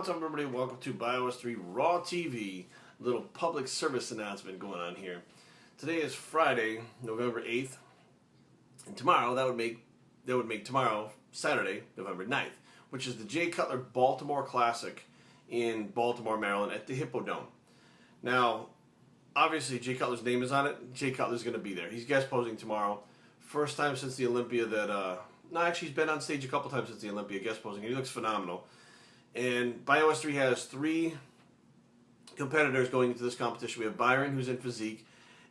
What's up, everybody? Welcome to Bios3 Raw TV. Little public service announcement going on here. Today is Friday, November 8th, and tomorrow that would make tomorrow Saturday, November 9th, which is the Jay Cutler Baltimore Classic in Baltimore, Maryland, at the Hippodrome. Now, obviously, Jay Cutler's name is on it. Jay Cutler's going to be there. He's guest posing tomorrow. First time since the Olympia that, no, actually, he's been on stage a couple times since the Olympia guest posing, and he looks phenomenal. And Bios3 has 3 competitors going into this competition. We have Byron, who's in physique,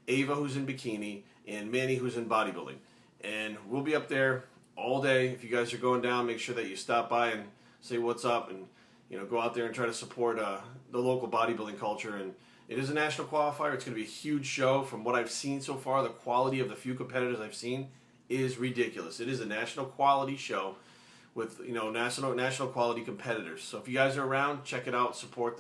Ava, who's in bikini, and Manny, who's in bodybuilding. And we'll be up there all day. If you guys are going down, make sure that you stop by and say what's up, and go out there and try to support the local bodybuilding culture. And it is a national qualifier. It's going to be a huge show. From what I've seen so far, the quality of the few competitors I've seen is ridiculous. It is a national quality show with national quality competitors. So if you guys are around, check it out. Support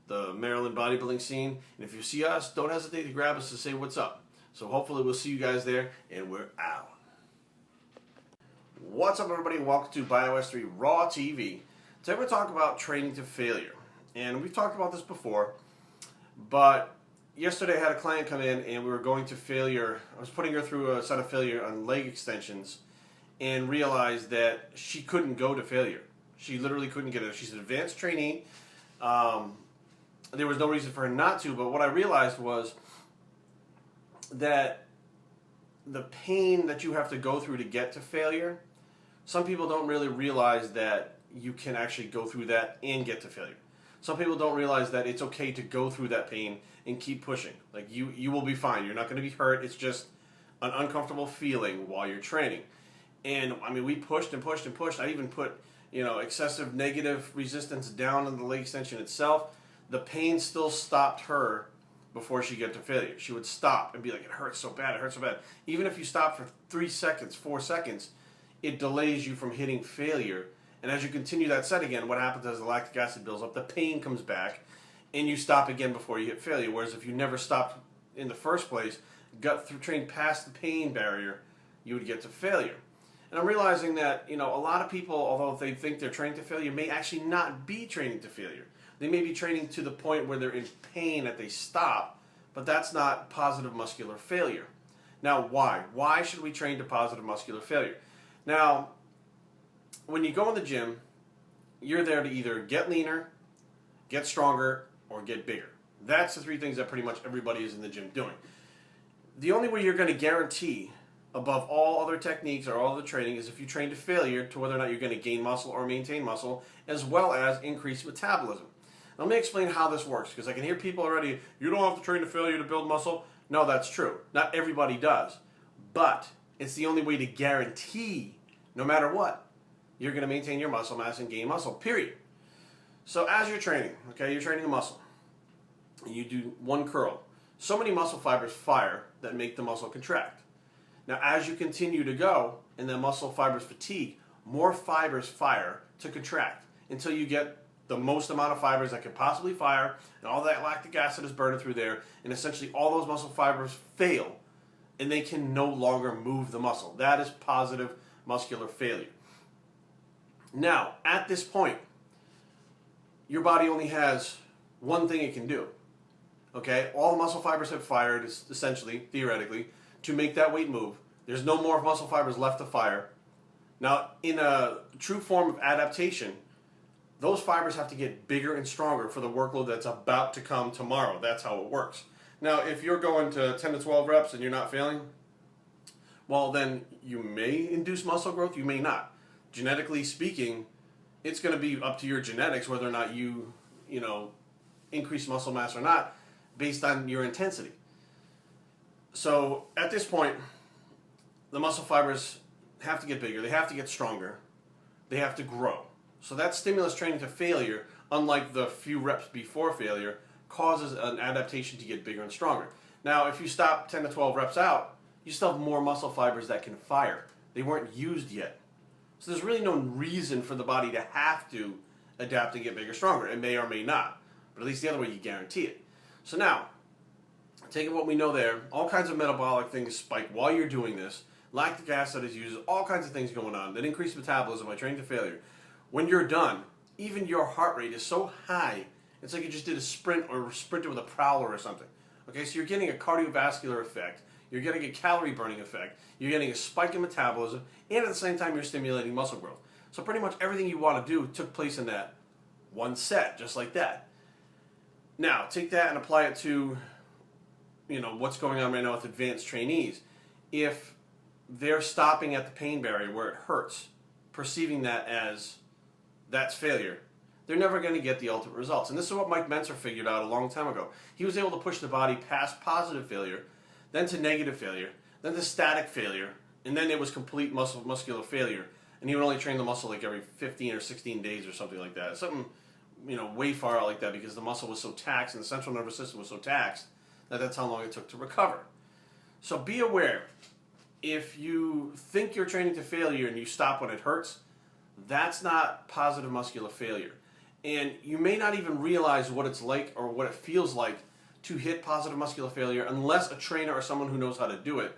the Maryland bodybuilding scene. And if you see us, don't hesitate to grab us to say what's up. So hopefully we'll see you guys there, and we're out. What's up, everybody? Welcome to Bios3 Raw TV. Today we're going to talk about training to failure. And we've talked about this before, but yesterday I had a client come in and we were going to failure. I was putting her through a set of failure on leg extensions and realized that she couldn't go to failure. She literally couldn't get it. She's an advanced trainee. There was no reason for her not to, but what I realized was that the pain that you have to go through to get to failure, some people don't really realize that you can actually go through that and get to failure. Some people don't realize that it's okay to go through that pain and keep pushing. Like you will be fine. You're not going to be hurt. It's just an uncomfortable feeling while you're training. And I mean, we pushed and pushed and pushed. I even put, excessive negative resistance down on the leg extension itself. The pain still stopped her before she got to failure. She would stop and be like, it hurts so bad, it hurts so bad. Even if you stop for 3 seconds, 4 seconds, it delays you from hitting failure. And as you continue that set again, what happens is the lactic acid builds up, the pain comes back, and you stop again before you hit failure. Whereas if you never stopped in the first place, trained past the pain barrier, you would get to failure. And I'm realizing that, a lot of people, although they think they're training to failure, may actually not be training to failure. They may be training to the point where they're in pain that they stop, but that's not positive muscular failure. Now, why? Why should we train to positive muscular failure? Now, when you go in the gym, you're there to either get leaner, get stronger, or get bigger. That's the 3 things that pretty much everybody is in the gym doing. The only way you're going to guarantee above all other techniques or all other training is if you train to failure, to whether or not you're going to gain muscle or maintain muscle, as well as increase metabolism. Now, let me explain how this works, because I can hear people already, you don't have to train to failure to build muscle. No, that's true. Not everybody does. But it's the only way to guarantee, no matter what, you're going to maintain your muscle mass and gain muscle, period. So as you're training, okay, you're training a muscle, and you do 1 curl. So many muscle fibers fire that make the muscle contract. Now, as you continue to go and the muscle fibers fatigue, more fibers fire to contract until you get the most amount of fibers that could possibly fire, and all that lactic acid is burning through there, and essentially all those muscle fibers fail, and they can no longer move the muscle. That is positive muscular failure. Now, at this point, your body only has one thing it can do. Okay? All the muscle fibers have fired, essentially, theoretically, to make that weight move. There's no more muscle fibers left to fire. Now, in a true form of adaptation, those fibers have to get bigger and stronger for the workload that's about to come tomorrow. That's how it works. Now, if you're going to 10 to 12 reps and you're not failing, well, then you may induce muscle growth, you may not. Genetically speaking, it's going to be up to your genetics whether or not you increase muscle mass or not based on your intensity. So at this point, the muscle fibers have to get bigger, they have to get stronger, they have to grow. So that stimulus training to failure, unlike the few reps before failure, causes an adaptation to get bigger and stronger. Now, if you stop 10 to 12 reps out, you still have more muscle fibers that can fire. They weren't used yet. So there's really no reason for the body to have to adapt and get bigger, stronger. It may or may not, but at least the other way, you guarantee it. So now, taking what we know there, all kinds of metabolic things spike while you're doing this. Lactic acid is used, all kinds of things going on that increase metabolism by training to failure. When you're done, even your heart rate is so high, it's like you just did a sprint or sprinted with a prowler or something. Okay, so you're getting a cardiovascular effect, you're getting a calorie burning effect, you're getting a spike in metabolism, and at the same time you're stimulating muscle growth. So pretty much everything you want to do took place in that one set, just like that. Now, take that and apply it to, what's going on right now with advanced trainees. If they're stopping at the pain barrier where it hurts, perceiving that as that's failure, they're never going to get the ultimate results. And this is what Mike Mentzer figured out a long time ago. He was able to push the body past positive failure, then to negative failure, then to static failure, and then it was complete muscular failure. And he would only train the muscle like every 15 or 16 days or something like that. Something, way far out like that, because the muscle was so taxed and the central nervous system was so taxed that that's how long it took to recover. So be aware, if you think you're training to failure and you stop when it hurts, that's not positive muscular failure. And you may not even realize what it's like or what it feels like to hit positive muscular failure unless a trainer or someone who knows how to do it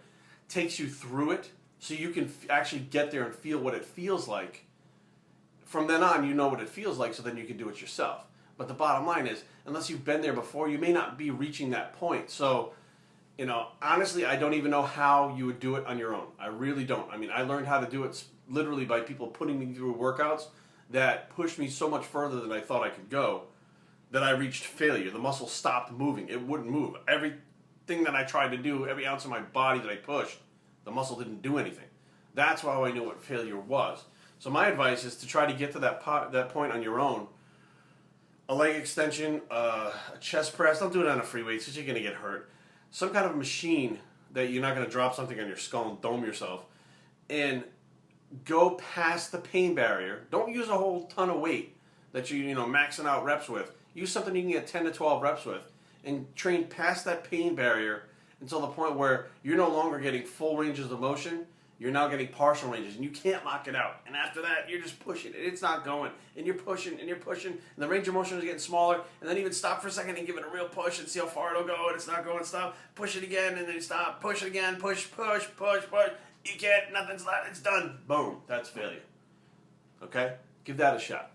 takes you through it so you can actually get there and feel what it feels like. From then on, you know what it feels like, so then you can do it yourself. But the bottom line is, unless you've been there before, you may not be reaching that point. So, honestly, I don't even know how you would do it on your own. I really don't. I mean, I learned how to do it literally by people putting me through workouts that pushed me so much further than I thought I could go that I reached failure. The muscle stopped moving. It wouldn't move. Everything that I tried to do, every ounce of my body that I pushed, the muscle didn't do anything. That's how I knew what failure was. So my advice is to try to get to that point on your own. A leg extension, a chest press. Don't do it on a free weight because you're going to get hurt. Some kind of machine that you're not going to drop something on your skull and dome yourself. And go past the pain barrier. Don't use a whole ton of weight that you're maxing out reps with. Use something you can get 10 to 12 reps with. And train past that pain barrier until the point where you're no longer getting full ranges of motion. You're now getting partial ranges, and you can't lock it out. And after that, you're just pushing it. It's not going. And you're pushing, and you're pushing, and the range of motion is getting smaller. And then even stop for a second and give it a real push and see how far it'll go. And it's not going. Stop. Push it again, and then stop. Push it again. Push, push, push, push. You can't. Nothing's left. It's done. Boom. That's failure. Okay? Give that a shot.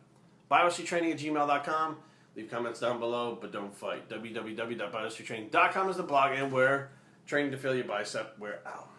bios3training@gmail.com. Leave comments down below, but don't fight. www.bios3training.com is the blog, and we're training to fail your bicep. We're out.